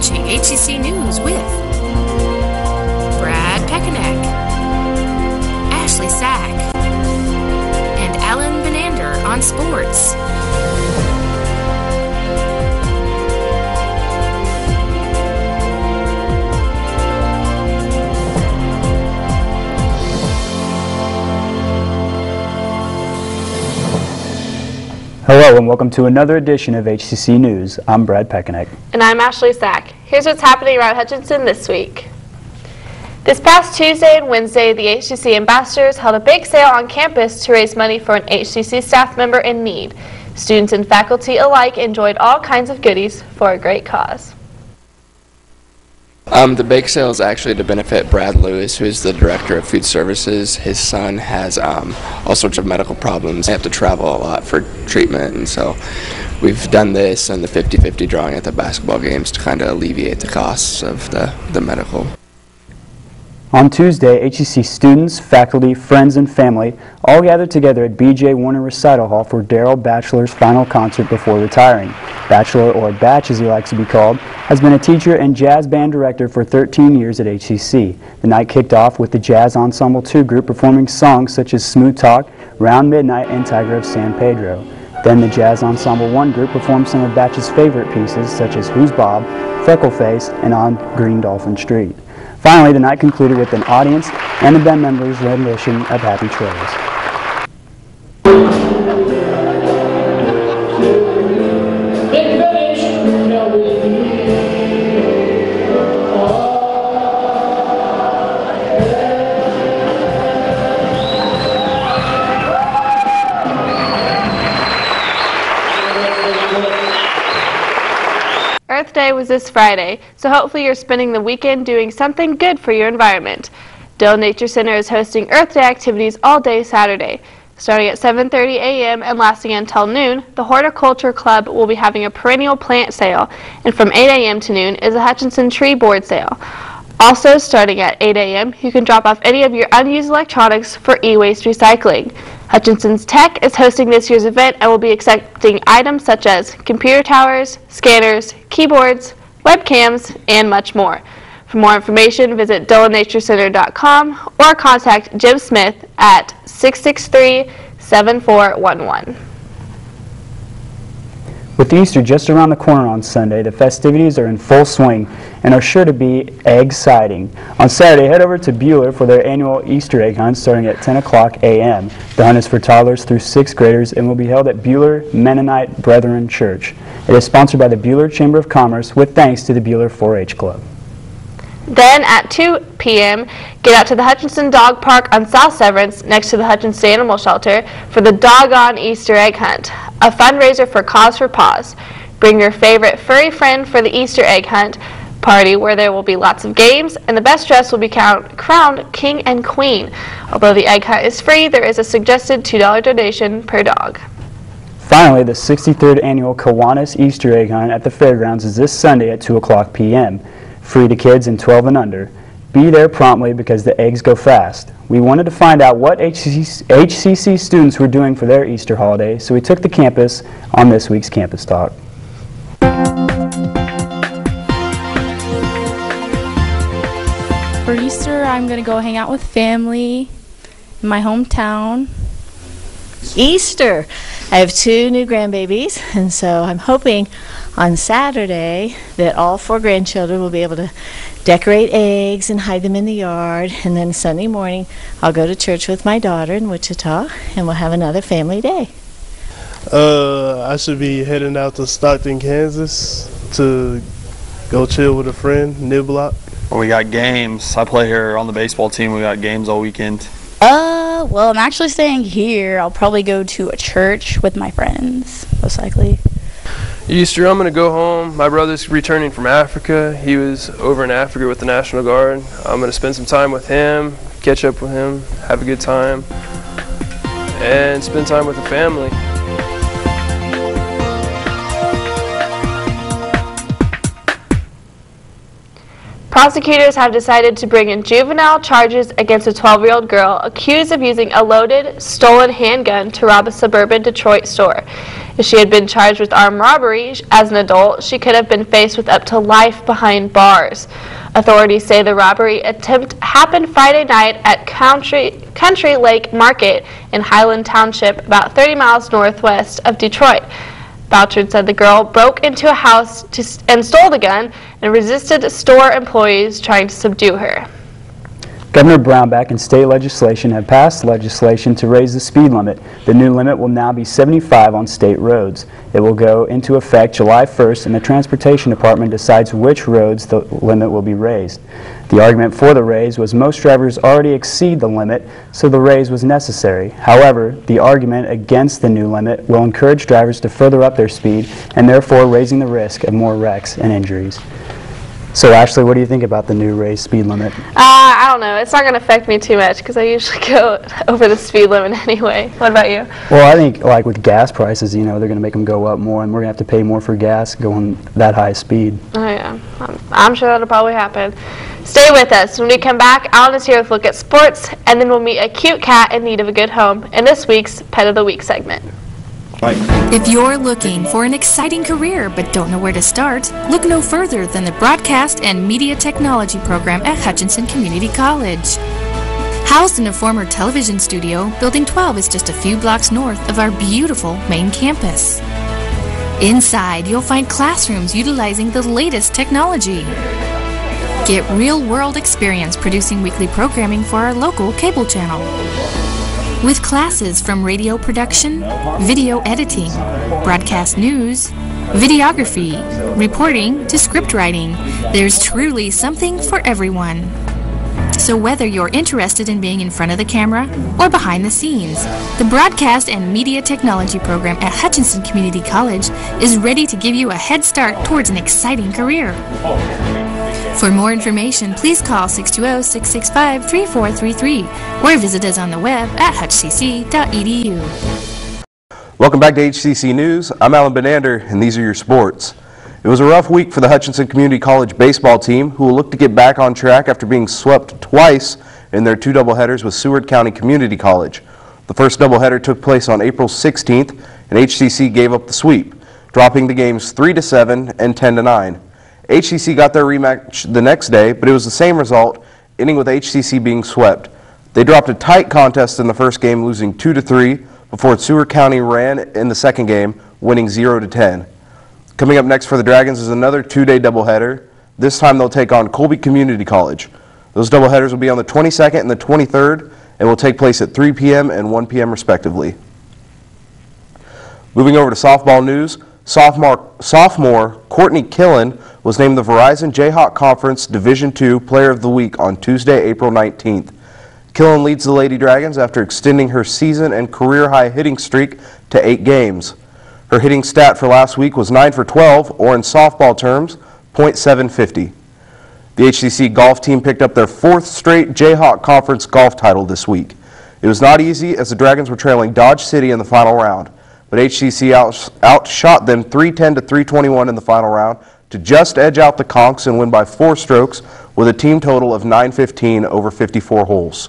watching HCC News with Brad Pekanek, Ashley Sack, and Alan Benander on sports. Hello and welcome to another edition of HCC News. I'm Brad Pekanek. And I'm Ashley Sack. Here's what's happening around Hutchinson this week. This past Tuesday and Wednesday, the HCC ambassadors held a bake sale on campus to raise money for an HCC staff member in need. Students and faculty alike enjoyed all kinds of goodies for a great cause. The bake sale is actually to benefit Brad Lewis, who is the director of food services. His son has all sorts of medical problems. They have to travel a lot for treatment, and so we've done this and the 50-50 drawing at the basketball games to kind of alleviate the costs of the medical. On Tuesday, HCC students, faculty, friends, and family all gathered together at B.J. Warner Recital Hall for Darrell Batchelor's final concert before retiring. Batchelor, or Batch as he likes to be called, has been a teacher and jazz band director for 13 years at HCC. The night kicked off with the Jazz Ensemble 2 group performing songs such as Smooth Talk, Round Midnight, and Tiger of San Pedro. Then the Jazz Ensemble 1 group performed some of Batch's favorite pieces such as Who's Bob, Freckleface, and On Green Dolphin Street. Finally, the night concluded with an audience and the band members' rendition of Happy Trails. Earth Day was this Friday, so hopefully you're spending the weekend doing something good for your environment. Dillon Nature Center is hosting Earth Day activities all day Saturday. Starting at 7:30 a.m. and lasting until noon, the Horticulture Club will be having a perennial plant sale, and from 8 a.m. to noon is a Hutchinson tree board sale. Also, starting at 8 a.m., you can drop off any of your unused electronics for e-waste recycling. Hutchinson's Tech is hosting this year's event and will be accepting items such as computer towers, scanners, keyboards, webcams, and much more. For more information, visit DillonNatureCenter.com or contact Jim Smith at 663-7411. With Easter just around the corner on Sunday, the festivities are in full swing and are sure to be egg-citing. On Saturday, head over to Buhler for their annual Easter egg hunt starting at 10 o'clock a.m. The hunt is for toddlers through 6th graders and will be held at Buhler Mennonite Brethren Church. It is sponsored by the Buhler Chamber of Commerce with thanks to the Buhler 4-H Club. Then at 2 p.m., get out to the Hutchinson Dog Park on South Severance next to the Hutchinson Animal Shelter for the Doggone Easter Egg Hunt, a fundraiser for Cause for Paws. Bring your favorite furry friend for the Easter Egg Hunt party where there will be lots of games and the best dressed will be crowned king and queen. Although the egg hunt is free, there is a suggested $2 donation per dog. Finally, the 63rd annual Kiwanis Easter Egg Hunt at the fairgrounds is this Sunday at 2 o'clock p.m. Free to kids and 12 and under. Be there promptly because the eggs go fast. We wanted to find out what HCC students were doing for their Easter holiday, so we took the campus on this week's Campus Talk. For Easter, I'm going to go hang out with family in my hometown. Easter. I have 2 new grandbabies, and so I'm hoping on Saturday that all 4 grandchildren will be able to decorate eggs and hide them in the yard, and then Sunday morning I'll go to church with my daughter in Wichita, and we'll have another family day. I should be heading out to Stockton, Kansas to go chill with a friend, Niblock. Well, we got games. I play here on the baseball team. We got games all weekend. Well, I'm actually staying here. I'll probably go to a church with my friends, most likely. Easter, I'm going to go home. My brother's returning from Africa. He was over in Africa with the National Guard. I'm going to spend some time with him, catch up with him, have a good time, and spend time with the family. Prosecutors have decided to bring in juvenile charges against a 12-year-old girl accused of using a loaded, stolen handgun to rob a suburban Detroit store. If she had been charged with armed robbery as an adult, she could have been faced with up to life behind bars. Authorities say the robbery attempt happened Friday night at Country Lake Market in Highland Township, about 30 miles northwest of Detroit. Bouchard said the girl broke into a house and stole the gun and resisted store employees trying to subdue her. Governor Brownback and state legislation have passed legislation to raise the speed limit. The new limit will now be 75 on state roads. It will go into effect July 1st, and the Transportation Department decides which roads the limit will be raised. The argument for the raise was most drivers already exceed the limit, so the raise was necessary. However, the argument against the new limit will encourage drivers to further up their speed and therefore raising the risk of more wrecks and injuries. So Ashley, what do you think about the new raised speed limit? I don't know. It's not going to affect me too much because I usually go over the speed limit anyway. What about you? Well, I think like with gas prices, you know, they're going to make them go up more, and we're going to have to pay more for gas going that high speed. Oh yeah, I'm sure that'll probably happen. Stay with us. When we come back, Alan is here with a look at sports, and then we'll meet a cute cat in need of a good home in this week's Pet of the Week segment. If you're looking for an exciting career but don't know where to start, look no further than the Broadcast and Media Technology program at Hutchinson Community College. Housed in a former television studio, Building 12 is just a few blocks north of our beautiful main campus. Inside, you'll find classrooms utilizing the latest technology. Get real-world experience producing weekly programming for our local cable channel. With classes from radio production, video editing, broadcast news, videography, reporting to script writing, there's truly something for everyone. So whether you're interested in being in front of the camera or behind the scenes, the Broadcast and Media Technology program at Hutchinson Community College is ready to give you a head start towards an exciting career. For more information, please call 620-665-3433 or visit us on the web at hutcc.edu. Welcome back to HCC News. I'm Alan Benander, and these are your sports. It was a rough week for the Hutchinson Community College baseball team, who will look to get back on track after being swept twice in their two doubleheaders with Seward County Community College. The first doubleheader took place on April 16th, and HCC gave up the sweep, dropping the games 3-7 and 10-9. HCC got their rematch the next day, but it was the same result, ending with HCC being swept. They dropped a tight contest in the first game, losing 2-3, before Seward County ran in the second game, winning 0-10. Coming up next for the Dragons is another two-day doubleheader. This time they'll take on Colby Community College. Those doubleheaders will be on the 22nd and the 23rd, and will take place at 3 p.m. and 1 p.m. respectively. Moving over to softball news, sophomore Courtney Killen was named the Verizon Jayhawk Conference Division II Player of the Week on Tuesday, April 19th. Killen leads the Lady Dragons after extending her season and career-high hitting streak to 8 games. Her hitting stat for last week was 9 for 12, or in softball terms, .750. The HCC golf team picked up their 4th straight Jayhawk Conference golf title this week. It was not easy as the Dragons were trailing Dodge City in the final round, but HCC outshot them 310 to 321 in the final round to just edge out the Conks and win by 4 strokes with a team total of 915 over 54 holes.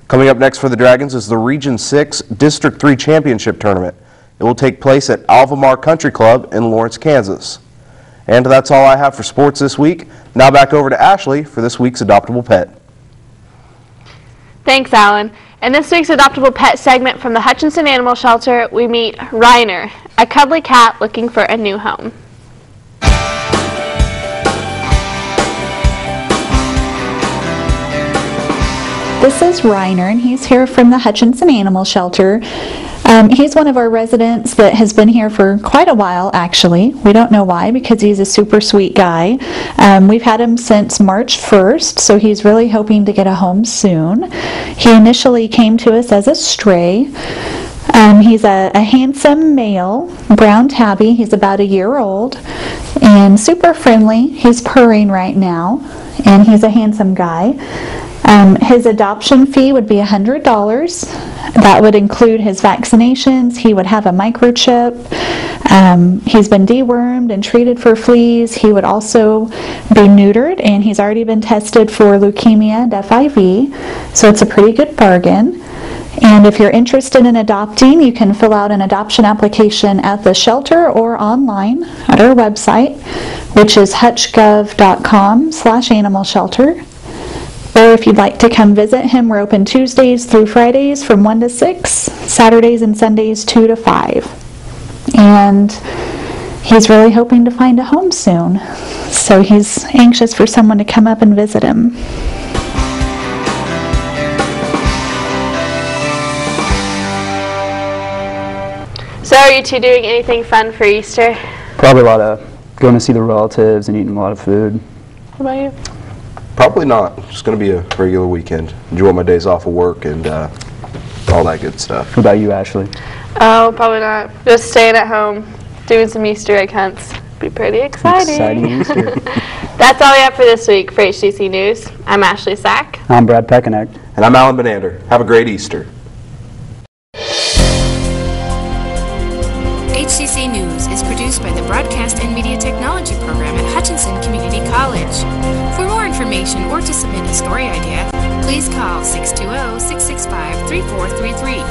Coming up next for the Dragons is the Region 6 District 3 Championship Tournament. It will take place at Alvamar Country Club in Lawrence, Kansas. And that's all I have for sports this week. Now back over to Ashley for this week's Adoptable Pet. Thanks, Alan. In this week's Adoptable Pet segment from the Hutchinson Animal Shelter, we meet Reiner, a cuddly cat looking for a new home. This is Reiner, and he's here from the Hutchinson Animal Shelter. He's one of our residents that has been here for quite a while, actually. We don't know why, because he's a super sweet guy. We've had him since March 1st, so he's really hoping to get a home soon. He initially came to us as a stray. He's a handsome male, brown tabby. He's about a year old and super friendly. He's purring right now, and he's a handsome guy. His adoption fee would be $100. That would include his vaccinations. He would have a microchip. He's been dewormed and treated for fleas. He would also be neutered, and he's already been tested for leukemia and FIV, so it's a pretty good bargain. And if you're interested in adopting, you can fill out an adoption application at the shelter or online at our website, which is hutchgov.com/animal-shelter. Or if you'd like to come visit him, we're open Tuesdays through Fridays from 1 to 6, Saturdays and Sundays 2 to 5. And he's really hoping to find a home soon, so he's anxious for someone to come up and visit him. So are you two doing anything fun for Easter? Probably a lot of going to see the relatives and eating a lot of food. What about you? Probably not. It's going to be a regular weekend. Enjoy my days off of work and all that good stuff. What about you, Ashley? Oh, probably not. Just staying at home, doing some Easter egg hunts. Be pretty exciting. Exciting Easter. That's all we have for this week. For HCC News, I'm Ashley Sack. I'm Brad Peckeneck. And I'm Alan Benander. Have a great Easter. HCC News is produced by the Broadcast and Media Technology program at Hutchinson Community College. For more information or to submit a story idea, please call 620-665-3433.